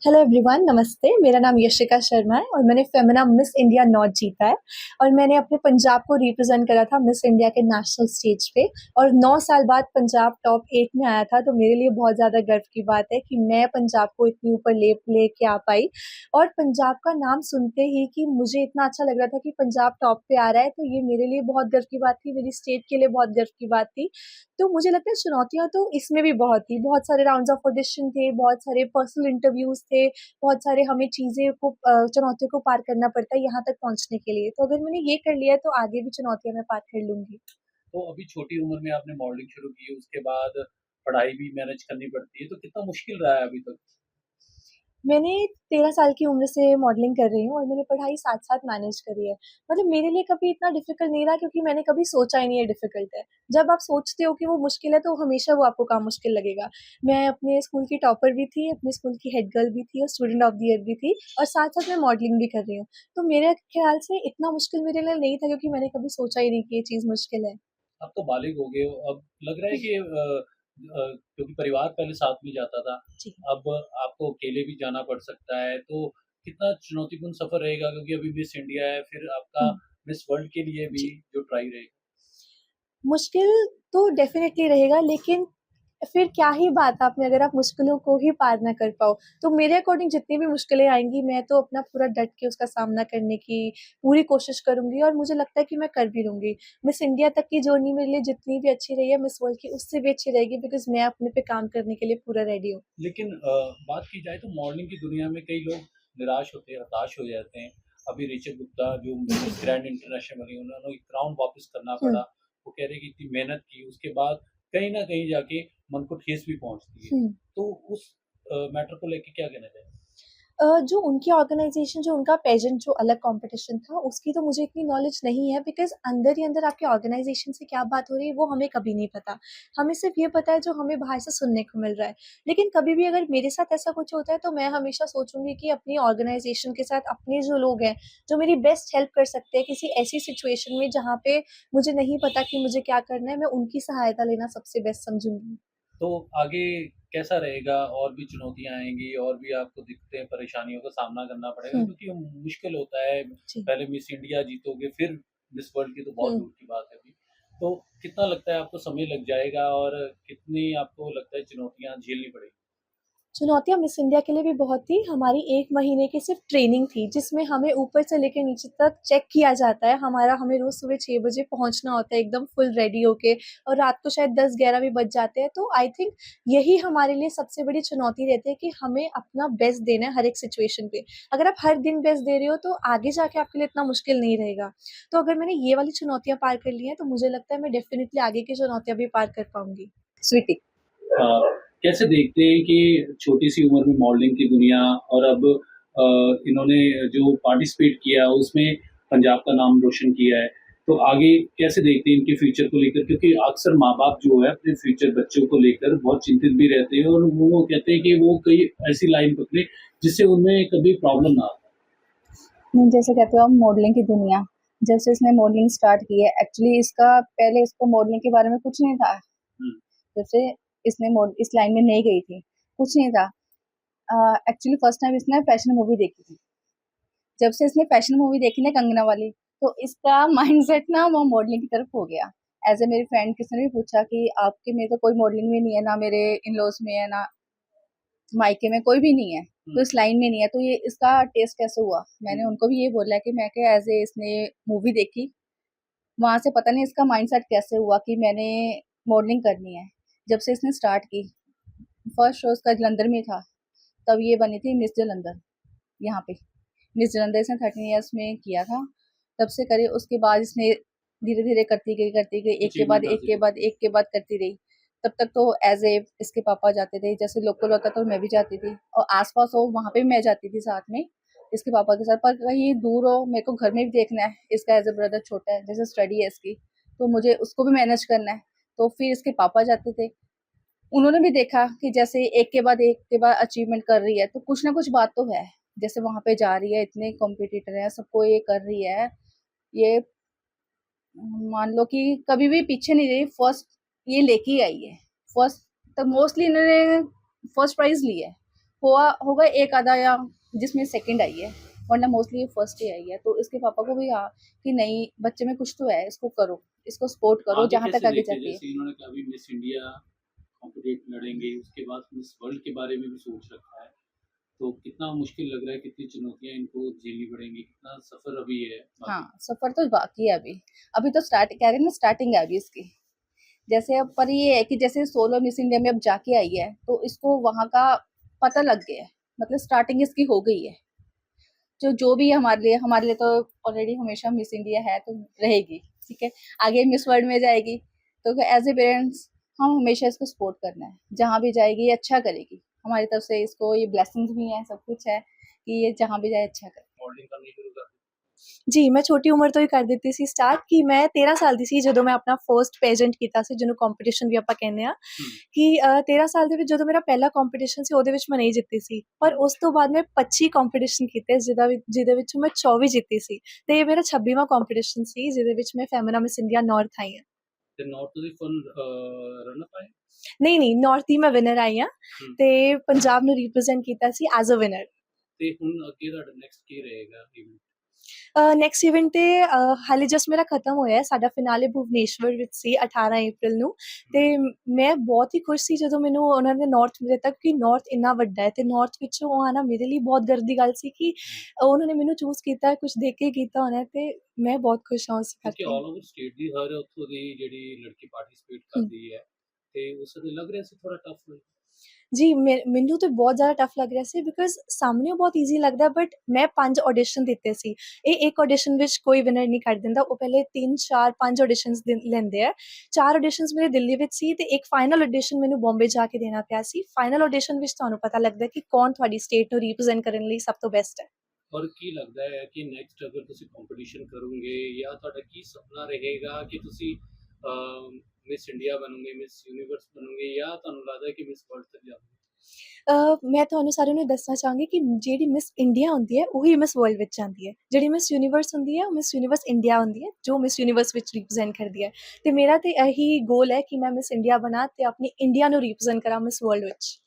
Hello everyone, नमस्ते। मेरा नाम यशिका शर्मा है और मैंने फेमिना मिस इंडिया नॉर्थ जीता है। और मैंने अपने पंजाब को रिप्रेजेंट करा था मिस इंडिया के नेशनल स्टेज पे। और 9 साल बाद पंजाब टॉप 8 में आया था, तो मेरे लिए बहुत ज़्यादा गर्व की बात है कि मैं पंजाब को इतनी ऊपर लेके आ पाई। और पंजाब का नाम सुनते ही कि मुझे इतना अच्छा लग रहा था कि पंजाब टॉप पे आ रहा है, तो ये मेरे लिए बहुत गर्व की बात थी, मेरी स्टेट के लिए बहुत गर्व की बात थी। तो मुझे लगता है चुनौतियाँ तो इसमें भी बहुत थी, बहुत सारे राउंड्स ऑफ ऑडिशन थे, बहुत सारे पर्सनल इंटरव्यूज़ थे, बहुत सारे हमें चीज़ें को चुनौतियों को पार करना पड़ता है यहाँ तक पहुँचने के लिए। तो अगर मैंने ये कर लिया है तो आगे भी चुनौतियाँ मैं पार कर लूँगी। तो अभी छोटी उम्र में आपने मॉडलिंग शुरू की, उसके बाद पढ़ाई भी मैनेज करनी पड़ती है, तो कितना मुश्किल रहा है अभी तक? मैंने 13 साल की उम्र से मॉडलिंग कर रही हूँ और मैंने पढ़ाई साथ-साथ मैनेज करी है। मतलब मेरे लिए कभी इतना डिफ़िकल्ट नहीं रहा क्योंकि मैंने कभी सोचा ही नहीं है डिफ़िकल्ट है। जब आप सोचते हो कि वो मुश्किल है तो हमेशा वो आपको काम मुश्किल लगेगा। मैं अपने स्कूल की टॉपर भी थी, अपने स्कूल की हेड गर्ल भी थी और स्टूडेंट ऑफ द ईयर भी थी और साथ-साथ मैं मॉडलिंग भी कर रही हूँ। तो मेरे ख़्याल से इतना मुश्किल मेरे लिए नहीं था क्योंकि मैंने कभी सोचा ही नहीं कि ये चीज़ मुश्किल है। अब तो बालिग हो गए हो, अब लग रहा है कि क्योंकि परिवार पहले साथ में जाता था, जी। अब आपको अकेले भी जाना पड़ सकता है, तो कितना चुनौतीपूर्ण सफ़र रहेगा क्योंकि अभी मिस इंडिया है, फिर आपका हुँ। मिस वर्ल्ड के लिए भी जी। जो ट्राई रहेगी। मुश्किल तो डेफ़िनेटली रहेगा, लेकिन फिर क्या ही बात आपने अगर आप मुश्किलों को ही पार ना कर पाओ। तो मेरे अकॉर्डिंग जितनी भी मुश्किलें आएँगी, मैं तो अपना पूरा डट के उसका सामना करने की पूरी कोशिश करूँगी और मुझे लगता है कि मैं कर भी लूँगी। मिस इंडिया तक की जर्नी मेरे लिए जितनी भी अच्छी रही है, मिस वर्ल्ड की उससे भी अच्छी रहेगी बिकॉज़ मैं अपने पे काम करने के लिए पूरा रेडी हूँ। लेकिन बात की जाए तो मॉडलिंग की दुनिया में कई लोग निराश होते हैं, हताश हो जाते हैं। अभी ऋचि गुप्ता जो मिस ग्रैंड इंटरनेशनल बनी, उन्होंने एक क्राउन वापस करना हुँ, पड़ा। वो कह रहे हैं कि इतनी मेहनत की, उसके बाद कहीं न कहीं जाके मन को ठेस भी पहुँचती है। हुँ। तो उस मैटर को लेके क्या कहना चाहेंगे? जो उनकी ऑर्गनाइज़ेशन जो उनका पेजेंट जो अलग कॉम्पिटिशन था, उसकी तो मुझे इतनी नॉलेज नहीं है बिकॉज़ अंदर ही अंदर आपके ऑर्गनाइज़ेशन से क्या बात हो रही है, वो हमें कभी नहीं पता। हमें सिर्फ़ ये पता है जो हमें बाहर से सुनने को मिल रहा है। लेकिन कभी भी अगर मेरे साथ ऐसा कुछ होता है, तो मैं हमेशा सोचूँगी कि अपनी ऑर्गनाइज़ेशन के साथ अपने जो लोग हैं, जो मेरी बेस्ट हेल्प कर सकते हैं किसी ऐसी सिचुएशन में जहाँ पे मुझे नहीं पता कि मुझे क्या करना है, मैं उनकी सहायता लेना सबसे बेस्ट समझूँगी। तो आगे कैसा रहेगा? और भी चुनौतियाँ आएँगी और भी आपको दिक्कतें, परेशानियों का सामना करना पड़ेगा हुँ, क्योंकि मुश्किल होता है। जी। पहले मिस इंडिया जीतोगे, फिर मिस वर्ल्ड की तो बहुत हुँ। दूर की बात है अभी। तो कितना लगता है आपको समय लग जाएगा और कितनी आपको लगता है चुनौतियाँ झेलनी पड़ेगी? चुनौतियाँ मिस इंडिया के लिए भी बहुत थी। हमारी 1 महीने की सिर्फ़ ट्रेनिंग थी, जिसमें हमें ऊपर से लेके नीचे तक चेक किया जाता है। हमें रोज़ सुबह 6 बजे पहुँचना होता है एकदम फुल रेडी होके और रात को शायद 10-11 भी बज जाते हैं। तो आई थिंक यही हमारे लिए सबसे बड़ी चुनौती रहती है कि हमें अपना बेस्ट देना है हर एक सिचुएशन पे। अगर आप हर दिन बेस्ट दे रहे हो, तो आगे जाके आपके लिए इतना मुश्किल नहीं रहेगा। तो अगर मैंने ये वाली चुनौतियाँ पार कर ली हैं, तो मुझे लगता है मैं डेफ़िनिटली आगे की चुनौतियाँ भी पार कर पाऊँगी। स्वीटी। अ, कैसे देखते हैं कि छोटी-सी उम्र में मॉडलिंग की दुनिया और अब इन्होंने जो पार्टिसिपेट किया उसमें पंजाब का नाम रोशन किया है। तो आगे कैसे देखते हैं इनके फ्यूचर को लेकर? क्योंकि अक्सर माँ-बाप जो है अपने फ्यूचर बच्चों को लेकर बहुत चिंतित भी रहते हैं और वो कहते हैं कि वो कोई ऐसी लाइन पकड़े जिससे उनमें कभी प्रॉब्लम ना आए। जैसे कहते हो हम मॉडलिंग की दुनिया, जब से इसने मॉडलिंग स्टार्ट की है एक्चुअली इसका पहले इसको मॉडलिंग के बारे में कुछ नहीं था। हुँ, जब से इसने मॉड इस लाइन में नहीं गई थी, कुछ नहीं था। एक्चुअली फर्स्ट टाइम इसने फैशन मूवी देखी थी। जब से इसने फैशन मूवी देखी ना कंगना वाली, तो इसका माइंडसेट ना वो मॉडलिंग की तरफ हो गया। ऐज़ अ मेरी फ्रेंड किसी ने भी पूछा कि आपके में तो कोई मॉडलिंग में नहीं है, ना मेरे इन-लॉज़ में है, ना मायके में कोई भी नहीं है, तो हुँ, इस लाइन में नहीं है, तो ये इसका टेस्ट कैसे हुआ? मैंने हुँ। उनको भी ये बोला कि मैं क्या एज़ ए इसने मूवी देखी, वहाँ से पता नहीं इसका माइंडसेट कैसे हुआ कि मैंने मॉडलिंग करनी है। जब से इसने स्टार्ट की, फर्स्ट शो इसका जलंधर में था, तब ये बनी थी मिस जलंधर, यहाँ पे। मिस जलंधर इसने 13 इयर्स में किया था, तब से करी उसके बाद इसने धीरे-धीरे करती गई, एक के बाद अचीवमेंट एक हासिल के की। बाद एक के बाद करती रही। तब तक तो एज़ ए इसके पापा जाते थे, जैसे लोकल होता तो मैं भी जाती थी और आस-पास हो वहाँ पे भी मैं जाती थी साथ में, इसके पापा के साथ। पर कहीं दूर हो, मेरे को घर में भी देखना है, इसका एज़ अ ब्रदर छोटा है, जैसे स्टडी है इसकी, तो मुझे उसको भी मैनेज करना है। तो फिर इसके पापा जाते थे, उन्होंने भी देखा कि जैसे एक के बाद अचीवमेंट कर रही है, तो कुछ ना कुछ बात तो है। जैसे वहाँ पे जा रही है, इतने कॉम्पिटिटर हैं, सबको ये कर रही है, ये मान लो कि कभी भी पीछे नहीं रही, फर्स्ट ये लेके ही आई है। फर्स्ट तब मोस्टली इन्होंने फर्स्ट प्राइज़ ली है। हुआ होगा एक आधा या जिसमें सेकंड आई है, वरना मोस्टली फर्स्ट ही आई है। तो इसके पापा को भी कहा कि नहीं, बच्चे में कुछ तो है, इसको करो, इसको सपोर्ट करो आगे जहाँ कैसे तक आगे देखते हैं? जाती है। जैसे इन्होंने कहा अभी मिस इंडिया कॉम्पिटिट लड़ेंगे, उसके बाद मिस वर्ल्ड के बारे में भी सोच रखा है, तो कितना मुश्किल लग रहा है, कितनी चुनौतियां इनको झेलनी पड़ेंगी, कितना सफर अभी है हाँ, बाकी। सफर तो बाकी है अभी। अभी तो स्टार्ट कह रहे हैं ना, स्टार्टिंग है अभी इसकी। जैसे अब पर ये है कि जैसे सोलो मिस इंडिया में अब जाके आई है, तो इसको वहाँ का पता लग गया है, मतलब स्टार्टिंग इसकी हो गई है। जो भी है हमारे लिए तो ऑलरेडी हमेशा मिस इंडिया है तो रहेगी, ठीक है। आगे मिस वर्ल्ड में जाएगी, तो एज ए पेरेंट्स हम हमेशा इसको सपोर्ट करना है, जहाँ भी जाएगी ये अच्छा करेगी। हमारी तरफ से इसको ये ब्लेसिंग्स भी हैं, सब कुछ है कि ये जहाँ भी जाए अच्छा करे। मॉडलिंग करनी शुरू कर दी। ਜੀ ਮੈਂ ਛੋਟੀ ਉਮਰ ਤੋਂ ਹੀ ਕਰ ਦਿੱਤੀ ਸੀ ਸਟਾਰਟ ਕਿ ਮੈਂ 13 ਸਾਲ ਦੀ ਸੀ ਜਦੋਂ ਮੈਂ ਆਪਣਾ ਫਰਸਟ ਪੇਜੈਂਟ ਕੀਤਾ ਸੀ, ਜਿਹਨੂੰ ਕੰਪੀਟੀਸ਼ਨ ਵੀ ਆਪਾਂ ਕਹਿੰਦੇ ਆ ਕਿ 13 ਸਾਲ ਦੇ ਵਿੱਚ ਜਦੋਂ ਮੇਰਾ ਪਹਿਲਾ ਕੰਪੀਟੀਸ਼ਨ ਸੀ ਉਹਦੇ ਵਿੱਚ ਮੈਂ ਨਹੀਂ ਜਿੱਤੀ ਸੀ, ਪਰ ਉਸ ਤੋਂ ਬਾਅਦ ਮੈਂ 25 ਕੰਪੀਟੀਸ਼ਨ ਕੀਤੇ ਜਿਹਦੇ ਵਿੱਚ ਮੈਂ 24 ਜਿੱਤੀ ਸੀ ਤੇ ਇਹ ਮੇਰਾ 26ਵਾਂ ਕੰਪੀਟੀਸ਼ਨ ਸੀ ਜਿਹਦੇ ਵਿੱਚ ਮੈਂ ਫੈਮਿਨਾ ਮਿਸ ਇੰਡੀਆ ਨਾਰਥ ਆਈ ਹਾਂ। ਤੇ ਨਾਰਥ ਤੁਸੀਂ ਫੁੱਲ ਰਨ ਅਪ ਆਏ। ਨਹੀਂ ਨਹੀਂ, ਨਾਰਥ ਦੀ ਮੈਂ ਵਿਨਰ ਆਈ ਹਾਂ ਤੇ ਪੰਜਾਬ ਨੂੰ ਰਿਪਰੈਜ਼ੈਂਟ ਕੀਤਾ ਸੀ ਐਜ਼ ਅ ਵਿਨਰ। ਤੇ ਹੁਣ ਅੱਗੇ ਤੁਹਾਡਾ ਨੈਕਸਟ ਕੀ ਰਹੇਗਾ ਇਵੈਂਟ? ਨੈਕਸਟ ਇਵੈਂਟ ਤੇ ਹਾਲੇ ਜਸਟ ਮੇਰਾ ਖਤਮ ਹੋਇਆ ਹੈ, ਸਾਡਾ ਫਿਨਾਲੇ ਭੁਵਨੇਸ਼ਵਰ ਵਿੱਚ ਸੀ 18 ਅਪ੍ਰੈਲ ਨੂੰ ਤੇ ਮੈਂ ਬਹੁਤ ਹੀ ਖੁਸ਼ ਸੀ ਜਦੋਂ ਮੈਨੂੰ ਉਹਨਾਂ ਨੇ ਨਾਰਥ ਮਿਲਿਆ ਤੱਕ ਕਿ ਨਾਰਥ ਇੰਨਾ ਵੱਡਾ ਹੈ ਤੇ ਨਾਰਥ ਵਿੱਚੋਂ ਆਉਣਾ ਮੇਰੇ ਲਈ ਬਹੁਤ ਗਰਵ ਦੀ ਗੱਲ ਸੀ ਕਿ ਉਹਨਾਂ ਨੇ ਮੈਨੂੰ ਚੂਜ਼ ਕੀਤਾ, ਕੁਝ ਦੇਖ ਕੇ ਕੀਤਾ ਹੋਣਾ ਤੇ ਮੈਂ ਬਹੁਤ ਖੁਸ਼ ਹਾਂ ਉਸ ਕਿ ਕਰਕੇ। ਆਲ ਓਵਰ ਸਟੇਟ ਦੀ ਹਰ ਉੱਥੋਂ ਦੀ ਜਿਹੜੀ ਲੜਕੀ ਪਾਰਟਿਸਿਪੇਟ ਕਰਦੀ ਹੈ ਤੇ ਉਸ ਦੇ ਲੱਗ ਰਿਹਾ ਸੀ ਥੋੜਾ ਟਫ ਹੋਇਆ। ਜੀ ਮੈਨੂੰ ਤਾਂ ਬਹੁਤ ਜ਼ਿਆਦਾ ਟਫ ਲੱਗ ਰਿਹਾ ਸੀ ਬਿਕੋਜ਼ ਸਾਹਮਣੇ ਬਹੁਤ ਈਜ਼ੀ ਲੱਗਦਾ, ਬਟ ਮੈਂ 5 ਆਡੀਸ਼ਨ ਦਿੱਤੇ ਸੀ। ਇਹ ਇੱਕ ਆਡੀਸ਼ਨ ਵਿੱਚ ਕੋਈ ਵਿਨਰ ਨਹੀਂ ਕੱਢ ਦਿੰਦਾ, ਉਹ ਪਹਿਲੇ 3 4 5 ਆਡੀਸ਼ਨਸ ਲੈਂਦੇ ਆ। 4 ਆਡੀਸ਼ਨਸ ਮੇਰੇ ਦਿੱਲੀ ਵਿੱਚ ਸੀ ਤੇ ਇੱਕ ਫਾਈਨਲ ਆਡੀਸ਼ਨ ਮੈਨੂੰ ਬੰਬੇ ਜਾ ਕੇ ਦੇਣਾ ਪਿਆ ਸੀ। ਫਾਈਨਲ ਆਡੀਸ਼ਨ ਵਿੱਚ ਤੁਹਾਨੂੰ ਪਤਾ ਲੱਗਦਾ ਕਿ ਕੌਣ ਤੁਹਾਡੀ ਸਟੇਟ ਨੂੰ ਰਿਪਰੈਜ਼ੈਂਟ ਕਰਨ ਲਈ ਸਭ ਤੋਂ ਬੈਸਟ ਹੈ। ਔਰ ਕੀ ਲੱਗਦਾ ਹੈ ਕਿ ਨੈਕਸਟ ਅਗਰ ਤੁਸੀਂ ਕੰਪੀਟੀਸ਼ਨ ਕਰੋਗੇ ਜਾਂ ਤੁਹਾਡਾ ਕੀ ਸੁਪਨਾ ਰਹੇਗਾ ਕਿ ਤੁਸੀਂ ਮਿਸ ਇੰਡੀਆ ਬਣੋਗੇ, ਮਿਸ ਯੂਨੀਵਰਸ ਬਣੋਗੇ, ਜਾਂ ਤੁਹਾਨੂੰ ਲੱਗਦਾ ਹੈ ਕਿ ਮਿਸ ਵਰਲਡ ਤੱਕ ਜਾਓਗੇ? ਮੈਂ ਤੁਹਾਨੂੰ ਸਾਰਿਆਂ ਨੂੰ ਦੱਸਣਾ ਚਾਹਾਂਗੀ ਕਿ ਜਿਹੜੀ ਮਿਸ ਇੰਡੀਆ ਹੁੰਦੀ ਹੈ ਉਹੀ ਮਿਸ ਵਰਲਡ ਵਿੱਚ ਜਾਂਦੀ ਹੈ। ਜਿਹੜੀ ਮਿਸ ਯੂਨੀਵਰਸ ਹੁੰਦੀ ਹੈ ਉਹ ਮਿਸ ਯੂਨੀਵਰਸ ਇੰਡੀਆ ਹੁੰਦੀ ਹੈ, ਜੋ ਮਿਸ ਯੂਨੀਵਰਸ ਵਿੱਚ ਰਿਪਰੈਜ਼ੈਂਟ ਕਰਦੀ ਹੈ। ਤੇ ਮੇਰਾ ਤਾਂ ਇਹੀ ਗੋਲ ਹੈ ਕਿ ਮੈਂ ਮਿਸ ਇੰਡੀਆ ਬਣਾ ਤੇ ਆਪਣੀ ਇੰਡੀਆ ਨੂੰ ਰਿਪਰੈਜ਼ੈਂਟ ਕਰਾਂ ਮਿਸ ਵਰਲਡ ਵਿੱਚ।